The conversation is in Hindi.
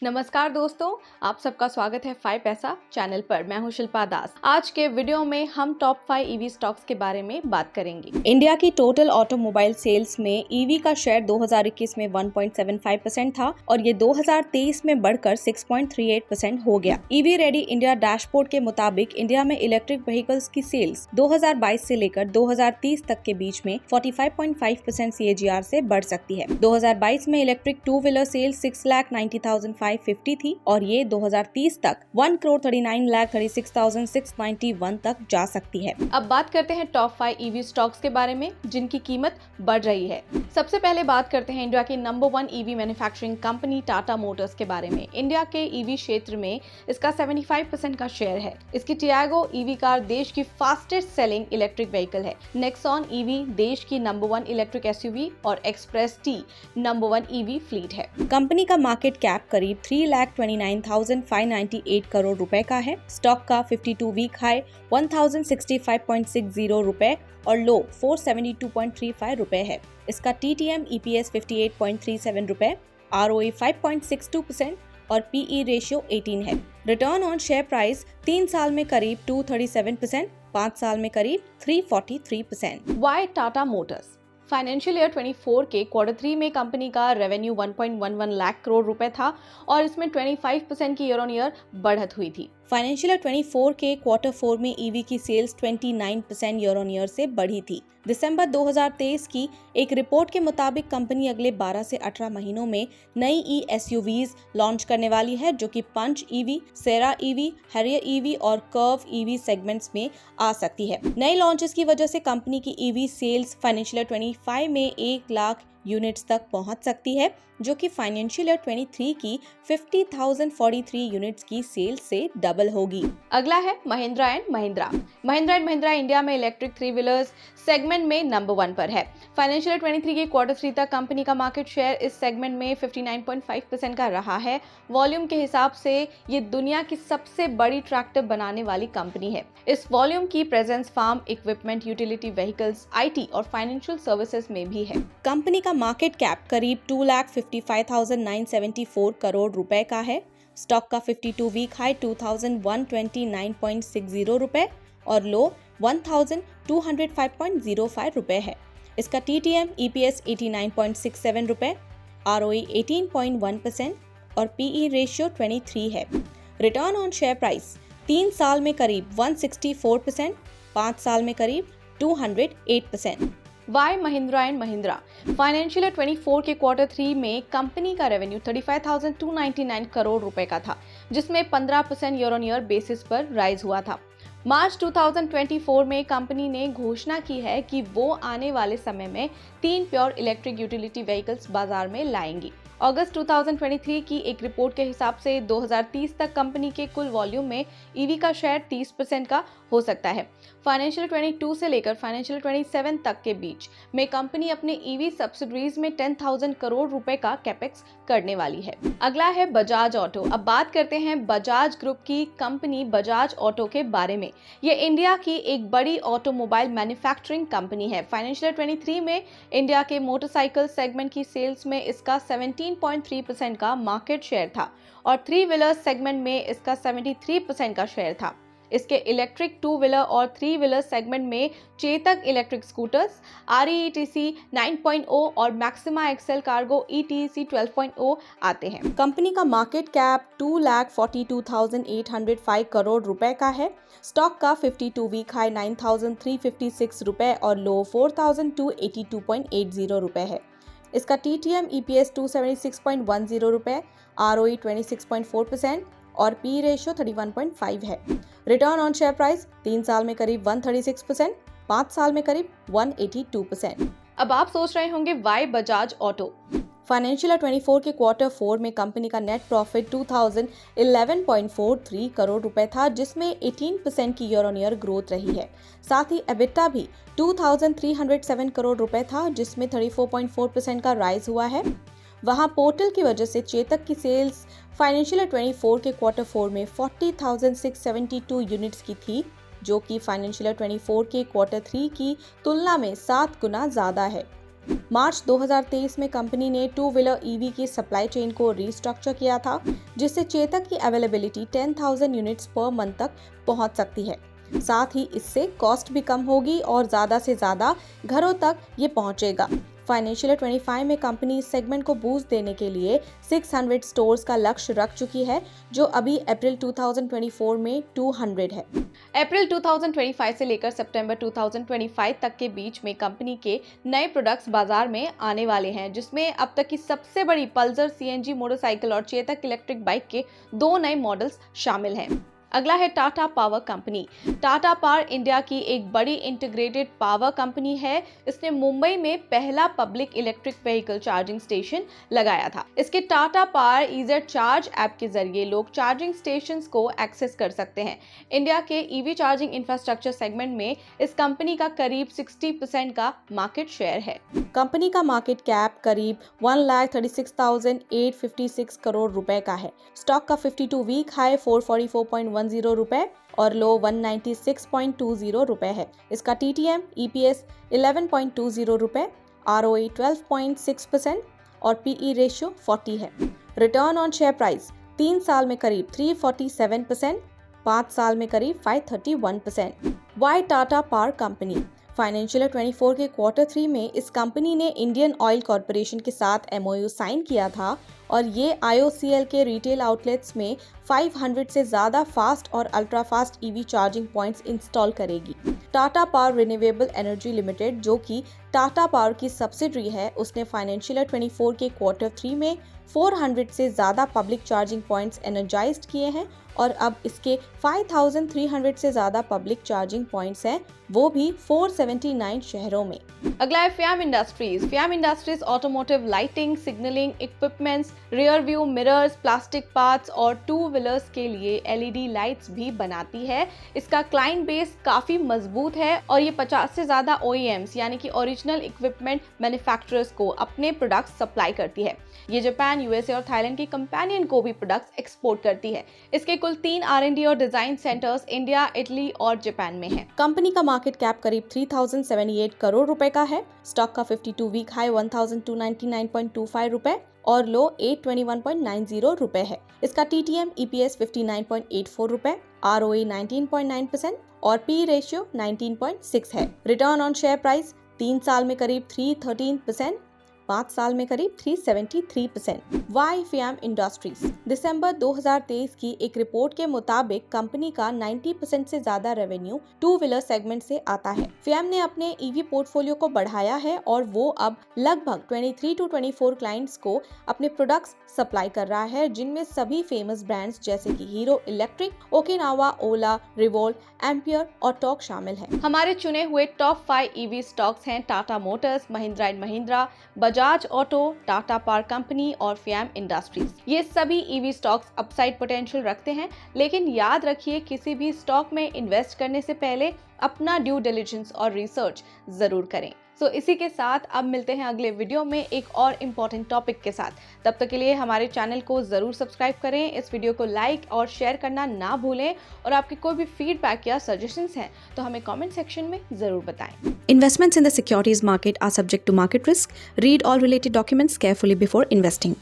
नमस्कार दोस्तों, आप सबका स्वागत है 5 पैसा चैनल पर। मैं हूं शिल्पा दास। आज के वीडियो में हम टॉप 5 ईवी स्टॉक्स के बारे में बात करेंगे। इंडिया की टोटल ऑटोमोबाइल सेल्स में ईवी का शेयर 2021 में 1.75% था और ये 2023 में बढ़कर 6.38% हो गया। ईवी रेडी इंडिया डैशबोर्ड के मुताबिक इंडिया में इलेक्ट्रिक व्हीकल्स की सेल्स 2022 से लेकर 2030 तक के बीच में 45.5% CAGR से बढ़ सकती है। 2022 में इलेक्ट्रिक टू व्हीलर सेल्स 6,90,550 थी और ये 2030 तक 1,39,36,691 तक जा सकती है। अब बात करते हैं टॉप 5 ईवी स्टॉक्स के बारे में जिनकी कीमत बढ़ रही है। सबसे पहले बात करते हैं इंडिया की number 1 EV manufacturing company Tata Motors के बारे में। इंडिया के ईवी क्षेत्र में इसका 75% का शेयर है। इसकी टियागो ईवी कार देश की फास्टेस्ट सेलिंग इलेक्ट्रिक व्हीकल है। नेक्सॉन ईवी देश की नंबर 1 इलेक्ट्रिक एसयूवी और express T number 1 EV fleet है। कंपनी का मार्केट कैप करीब 3,29,598 करोड़ रुपए का है। स्टॉक का 52 वीक हाई 1,065.60 रुपए और लो 472.35 रुपए है। इसका TTM EPS 58.37 रुपए, ROE 5.62% और PE रेशियो 18 है। रिटर्न ऑन शेयर प्राइस 3 साल में करीब 237%, 5 साल में करीब 343%। Why Tata Motors? Financial year 24 के क्वार्टर 3 में कंपनी का रेवेन्यू 1.11 लाख करोड़ रुपए था और इसमें 25% की ईयर ऑन ईयर बढ़त हुई थी। फाइनेंशियल ईयर 24 के क्वार्टर 4 में ईवी की सेल्स 29% ईयर ऑन ईयर से बढ़ी थी। दिसंबर 2023 की एक रिपोर्ट के मुताबिक कंपनी अगले 12 से 18 महीनों में नई SUVs लॉन्च करने वाली है जो कि पंच ईवी, सेरा ईवी, हैरियर ईवी और कर्व ईवी सेगमेंट्स में आ सकती है। नए लॉन्चेस की वजह से कंपनी की ईवी सेल्स फाइनेंशियल ईयर 25 में 1 लाख यूनिट्स तक पहुंच सकती है जो कि फाइनेंशियल ईयर 23 की 50,043 यूनिट्स की सेल्स से डबल होगी। अगला है Mahindra and Mahindra. Mahindra and Mahindra India में इलेक्ट्रिक 3 व्हीलर्स सेगमेंट में नंबर 1 पर है। फाइनेंशियल ईयर 23 के क्वार्टर 3 तक कंपनी का मार्केट शेयर इस सेगमेंट में 59.5% का रहा है। वॉल्यूम के हिसाब से ये दुनिया की सबसे बड़ी ट्रैक्टर बनाने वाली कंपनी है। इस वॉल्यूम की presence farm equipment, utility vehicles, IT और फाइनेंशियल सर्विसेज में भी है। कंपनी का मार्केट कैप करीब 2,55,974 करोड़ रुपए का है। स्टॉक का 52 वीक हाई 2,129.60 रुपए और लो 1,205.05 रुपए है। इसका TTM EPS 89.67 रुपए, ROE 18.1% और PE रेशियो 23 है। रिटर्न ऑन शेयर प्राइस 3 साल में करीब 164%, 5 साल में करीब 208%। Why Mahindra and Mahindra? Financial year 24 के क्वार्टर 3 में कंपनी का रेवेन्यू 35,299 करोड़ रुपए का था जिसमें 15% ईयर ऑन ईयर बेसिस पर राइज हुआ था। मार्च 2024 में कंपनी ने घोषणा की है कि वो आने वाले समय में 3 प्योर इलेक्ट्रिक यूटिलिटी व्हीकल्स बाजार में लाएंगी। अगस्त 2023 की एक रिपोर्ट के हिसाब से 2030 तक कंपनी के कुल वॉल्यूम में ईवी का शेयर 30% का हो सकता है। फाइनेंशियल 22 से लेकर फाइनेंशियल 27 तक के बीच में कंपनी अपने ईवी सब्सिडरीज में 10,000 करोड़ रुपए का कैपेक्स करने वाली है। अगला है बजाज ऑटो। अब बात करते हैं बजाज ग्रुप की कंपनी बजाज ऑटो के बारे में। ये इंडिया की एक बड़ी ऑटोमोबाइल मैन्युफैक्चरिंग कंपनी है। फाइनेंशियल 23 में इंडिया के मोटरसाइकिल सेगमेंट की सेल्स में इसका 17.3% का मार्केट शेयर था और 3 व्हीलर सेगमेंट में इसका 73% का शेयर था। इसके इलेक्ट्रिक 2 व्हीलर और 3 व्हीलर सेगमेंट में चेतक इलेक्ट्रिक स्कूटर्स, RETC 9.0 और मैक्सिमा एक्सेल कार्गो ETC 12.0 आते हैं। कंपनी का मार्केट कैप 2,42,805 करोड़ रुपए का है। स्टॉक का 52 वीक हाई 9,356 रुपए और लो 4,282.80 रुपए है। इसका TTM EPS 276.10 रुपए, ROE 26.4% और PE रेशियो 31.5 है। रिटर्न ऑन शेयर प्राइस 3 साल में करीब 136%, 5 साल में करीब 182%। अब आप सोच रहे होंगे why Bajaj auto? Financial year 24 के क्वार्टर 4 में कंपनी का नेट प्रॉफिट 2,011.43 करोड़ रुपए था जिसमें 18% की ईयर ऑन ईयर ग्रोथ रही है। साथ ही एबिटा भी 2,307 करोड़ रुपए था जिसमें 34.4% का राइज हुआ है। वहां पोर्टल की वजह से चेतक की सेल्स फाइनेंशियल ईयर 24 के क्वार्टर 4 में 40,672 यूनिट्स की थी जो कि फाइनेंशियल ईयर 24 के क्वार्टर 3 की तुलना में 7 गुना ज्यादा है। मार्च 2023 में कंपनी ने टू व्हीलर ईवी की सप्लाई चेन को रीस्ट्रक्चर किया था, जिससे चेतक की अवेलेबिलिटी 10,000 यूनिट्स पर मंथ तक पहुंच सकती है। साथ ही इससे कॉस्ट भी कम होगी और ज़्यादा से ज़्यादा घरों तक ये पहुंचेगा। फाइनेंशियल 25 में कंपनी इस सेगमेंट को बूस्ट देने के लिए 600 स्टोर्स का लक्ष्य रख चुकी है, जो अभी अप्रैल 2024 में 200 है। अप्रैल 2025 से लेकर सितंबर 2025 तक के बीच में कंपनी के नए प्रोडक्ट्स बाजार में आने वाले हैं, जिसमें अब तक की सबसे बड़ी पल्सर सीएनजी मोटरसाइकिल और चेतक इलेक्ट्रिक बाइक के 2 नए मॉडल्स शामिल हैं। अगला है Tata power company. Tata power India की एक बड़ी इंटीग्रेटेड पावर कंपनी है। इसने मुंबई में पहला public electric vehicle charging station लगाया था। इसके Tata power EEZ charge app के जरिए लोग चार्जिंग स्टेशंस को एक्सेस कर सकते हैं। इंडिया के ईवी चार्जिंग इंफ्रास्ट्रक्चर सेगमेंट में इस कंपनी का करीब 60% का मार्केट शेयर है। कंपनी का मार्केट कैप करीब 1,36,856 करोड़ रुपए का है। स्टॉक का 52 वीक हाई 444.10 रुपए और लो 196.20 रुपए है। इसका TTM EPS 11.20 रुपए, ROE 12.6% और PE रेशियो 40 है। रिटर्न ऑन शेयर प्राइस 3 साल में करीब 347%, 5 साल में करीब 531%। Why Tata power company. Financial 24 के क्वार्टर 3 में इस कंपनी ने इंडियन ऑयल कॉरपोरेशन के साथ MOU साइन किया था और ये IOCL के रिटेल आउटलेट्स में 500 से ज़्यादा फास्ट और ultra fast EV charging points install करेगी। Tata power renewable energy limited, जो कि टाटा पावर की सब्सिडरी है, उसने फाइनेंशियल 24 के क्वार्टर 3 में 400 से ज़्यादा पब्लिक चार्जिंग पॉइंट्स एनर्जाइज्ड किए हैं और अब इसके 5,300 से ज़्यादा पब्लिक चार्जिंग पॉइंट्स हैं, वो भी 479 शहरों में। अगला है fam industries. Fam industries automotive lighting, signalling equipments, rear view mirrors, plastic parts और टू व्हीलर्स के लिए LED लाइट्स भी बनाती है। इसका क्लाइंट बेस काफ़ी मजबूत है और ये 50 से ज़्यादा OEMs यानी कि ओरिजिनल इक्विपमेंट मैन्युफैक्चरर्स को अपने प्रोडक्ट्स सप्लाई करती है। ये जापान, USA और थाईलैंड की कंपेनियन को भी प्रोडक्ट्स एक्सपोर्ट करती है। इसके कुल 3 R&D और डिजाइन सेंटर्स इंडिया, इटली और जापान में हैं। कंपनी का मार्केट कैप करीब 3,078 करोड़ रुपए का है। स्टॉक का 52 वीक हाई 1,299.25 रुपए और लो 821.90 रुपए है। इसका TTM EPS 59.84 रुपए, ROE 19.9% और PE रेशियो 19.6 है। रिटर्न ऑन शेयर प्राइस 3 साल में करीब 313%, 5 साल में करीब 373%। Y fam industries. दिसंबर 2023 की एक रिपोर्ट के मुताबिक कंपनी का 90% से ज्यादा रेवेन्यू टू व्हीलर सेगमेंट से आता है। फ्याम ने अपने EV पोर्टफोलियो को बढ़ाया है और वो अब लगभग 23 to 24 क्लाइंट्स को अपने प्रोडक्ट्स सप्लाई कर रहा है, जिनमें सभी फेमस ब्रांड्स जैसे कि हीरो इलेक्ट्रिक, ओकिनावा, ओला, रिवोल्ट, एम्पियर और टॉर्क शामिल हैं। हमारे चुने हुए टॉप 5 EV स्टॉक्स हैं Tata Motors, Mahindra and Mahindra, Bajaj auto, Tata power company और फ्याम इंडस्ट्रीज। ये सभी EV स्टॉक्स अपसाइड पोटेंशियल रखते हैं, लेकिन याद रखिए किसी भी स्टॉक में इन्वेस्ट करने से पहले अपना ड्यू डिलिजेंस और रिसर्च जरूर करें। इसी के साथ अब मिलते हैं अगले वीडियो में एक और इम्पॉर्टेंट टॉपिक के साथ। तब तक के लिए हमारे चैनल को जरूर सब्सक्राइब करें, इस वीडियो को लाइक और शेयर करना ना भूलें और आपके कोई भी फीडबैक या सजेशंस हैं तो हमें कमेंट सेक्शन में जरूर बताएं। Investments in the securities market are subject to market risk. Read all related documents carefully before investing.